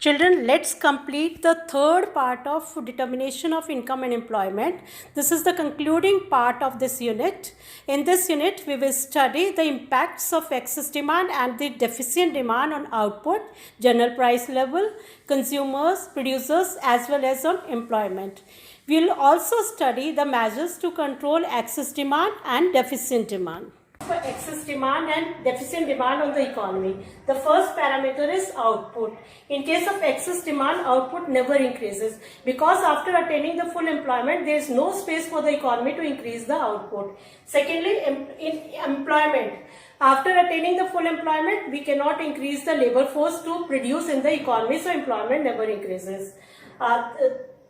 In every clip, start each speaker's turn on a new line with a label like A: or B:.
A: Children, let's complete the third part of determination of income and employment. This is the concluding part of this unit. In this unit, we will study the impacts of excess demand and the deficient demand on output, general price level, consumers, producers, as well as on employment. We will also study the measures to control excess demand and deficient demand. For excess demand and deficient demand on the economy. The first parameter is output. In case of excess demand, output never increases because after attaining the full employment, there is no space for the economy to increase the output. Secondly, in employment. After attaining the full employment, we cannot increase the labor force to produce in the economy, so employment never increases.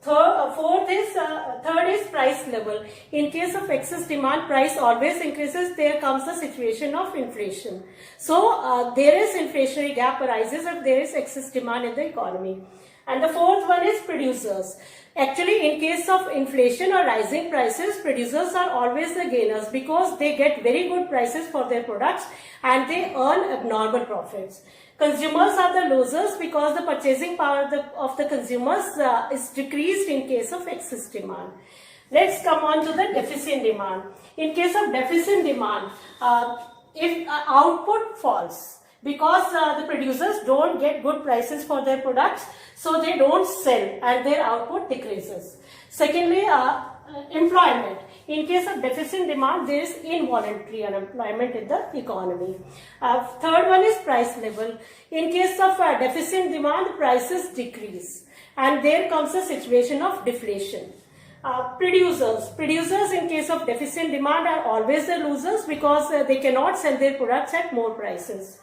A: Third is price level. In case of excess demand, price always increases. There comes the situation of inflation. So there is inflationary gap arises if there is excess demand in the economy. And the fourth one is producers. Actually, in case of inflation or rising prices, producers are always the gainers because they get very good prices for their products and they earn abnormal profits. Consumers are the losers because the purchasing power of the consumers is decreased in case of excess demand. Let's come on to the deficient demand. In case of deficient demand, if output falls, because the producers don't get good prices for their products, so they don't sell and their output decreases. Secondly, employment. In case of deficient demand, there is involuntary unemployment in the economy. Third one is price level. In case of deficient demand, prices decrease and there comes a situation of deflation. Producers in case of deficient demand are always the losers because they cannot sell their products at more prices.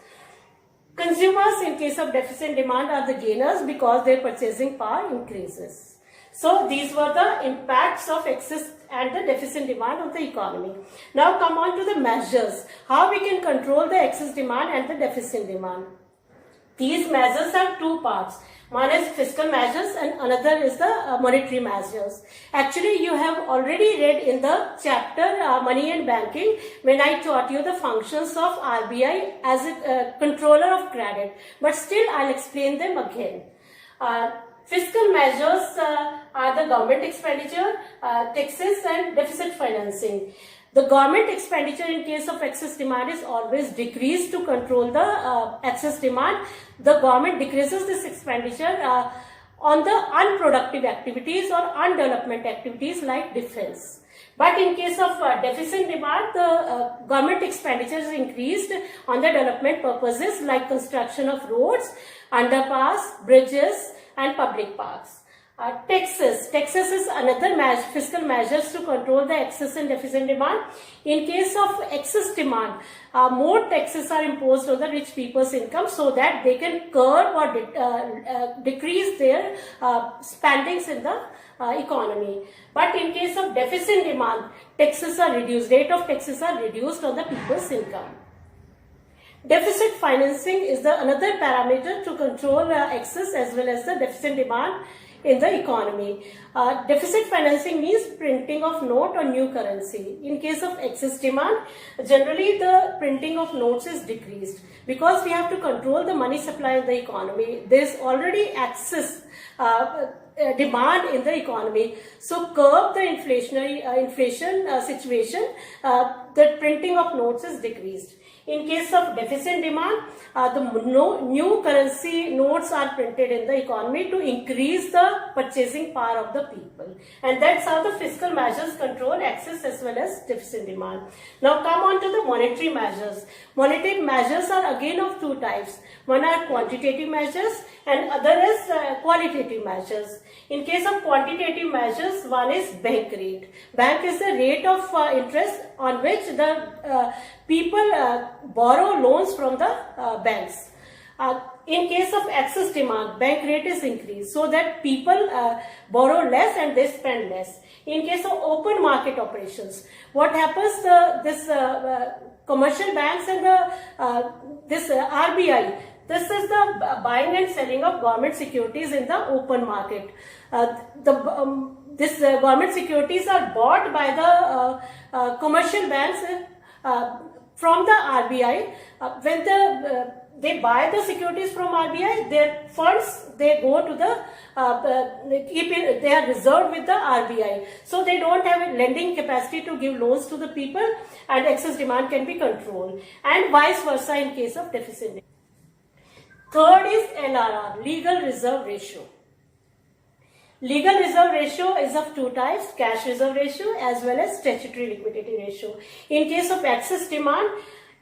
A: Consumers in case of deficient demand are the gainers because their purchasing power increases. So these were the impacts of excess and the deficient demand on the economy. Now come on to the measures. How we can control the excess demand and the deficient demand. These measures have two parts. One is fiscal measures and another is the monetary measures. Actually, you have already read in the chapter Money and Banking when I taught you the functions of RBI as a controller of credit. But still, I'll explain them again. Fiscal measures are the government expenditure, taxes and deficit financing. The government expenditure in case of excess demand is always decreased to control the excess demand. The government decreases this expenditure on the unproductive activities or undevelopment activities like defense. But in case of deficient demand, the government expenditure is increased on the development purposes like construction of roads, underpass, bridges and public parks. Taxes is another fiscal measures to control the excess and deficient demand. In case of excess demand, more taxes are imposed on the rich people's income so that they can curb or decrease their spendings in the economy. But in case of deficient demand, taxes are reduced, rate of taxes are reduced on the people's income. Deficit financing is another parameter to control excess as well as the deficient demand in the economy. Deficit financing means printing of note or new currency. In case of excess demand, generally the printing of notes is decreased because we have to control the money supply in the economy. There is already excess demand in the economy. So curb the inflation situation, the printing of notes is decreased. In case of deficient demand, new currency notes are printed in the economy to increase the purchasing power of the people. And that's how the fiscal measures control excess as well as deficient demand. Now come on to the monetary measures. Monetary measures are again of two types. One are quantitative measures and other is qualitative measures. In case of quantitative measures, one is bank rate. Bank is the rate of interest on which the people borrow loans from the banks. In case of excess demand, bank rate is increased so that people borrow less and they spend less. In case of open market operations, what happens? This commercial banks and this RBI. This is the buying and selling of government securities in the open market. These government securities are bought by the commercial banks from the RBI when they buy the securities from RBI, their funds, they go to the, they are reserved with the RBI. So they don't have a lending capacity to give loans to the people, and excess demand can be controlled. And vice versa in case of deficit demand. Third is LRR, legal reserve ratio. Legal reserve ratio is of two types, cash reserve ratio as well as statutory liquidity ratio. In case of excess demand,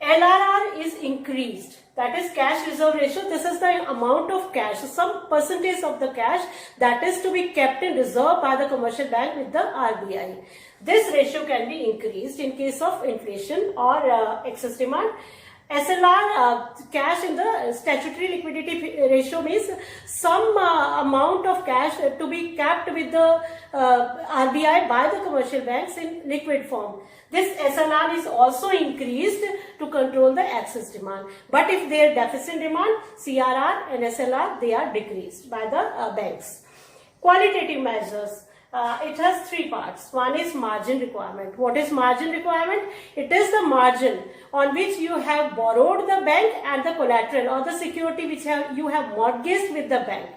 A: LRR is increased. That is cash reserve ratio. This is the amount of cash, some percentage of the cash that is to be kept in reserve by the commercial bank with the RBI. This ratio can be increased in case of inflation or excess demand. SLR, cash in the statutory liquidity ratio, means some amount of cash to be kept with the RBI by the commercial banks in liquid form. This SLR is also increased to control the excess demand. But if there is deficit demand, CRR and SLR, they are decreased by the banks. Qualitative measures. It has three parts. One is margin requirement. What is margin requirement? It is the margin on which you have borrowed the bank and the collateral or the security which you have mortgaged with the bank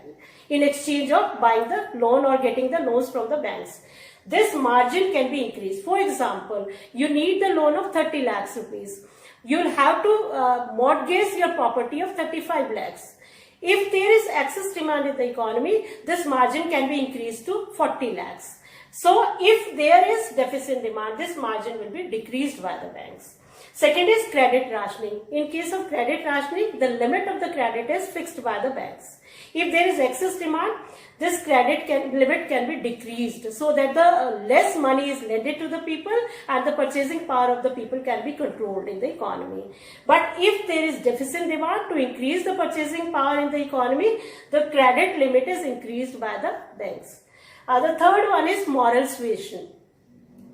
A: in exchange of buying the loan or getting the loans from the banks. This margin can be increased. For example, you need the loan of 30 lakhs rupees. You'll have to mortgage your property of 35 lakhs. If there is excess demand in the economy, this margin can be increased to 40 lakhs. So, if there is deficit demand, this margin will be decreased by the banks. Second is credit rationing. In case of credit rationing, the limit of the credit is fixed by the banks. If there is excess demand, this limit can be decreased so that the less money is lended to the people and the purchasing power of the people can be controlled in the economy. But if there is deficit demand, to increase the purchasing power in the economy, the credit limit is increased by the banks. The third one is moral suasion.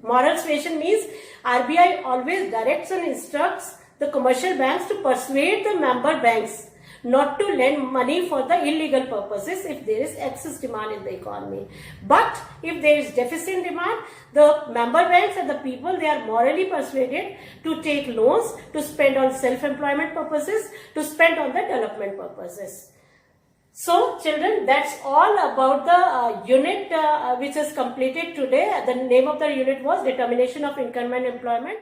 A: Moral suasion means RBI always directs and instructs the commercial banks to persuade the member banks not to lend money for the illegal purposes if there is excess demand in the economy. But if there is deficit demand, the member banks and the people, they are morally persuaded to take loans, to spend on self-employment purposes, to spend on the development purposes. So children, that's all about the unit which is completed today. The name of the unit was Determination of Income and Employment.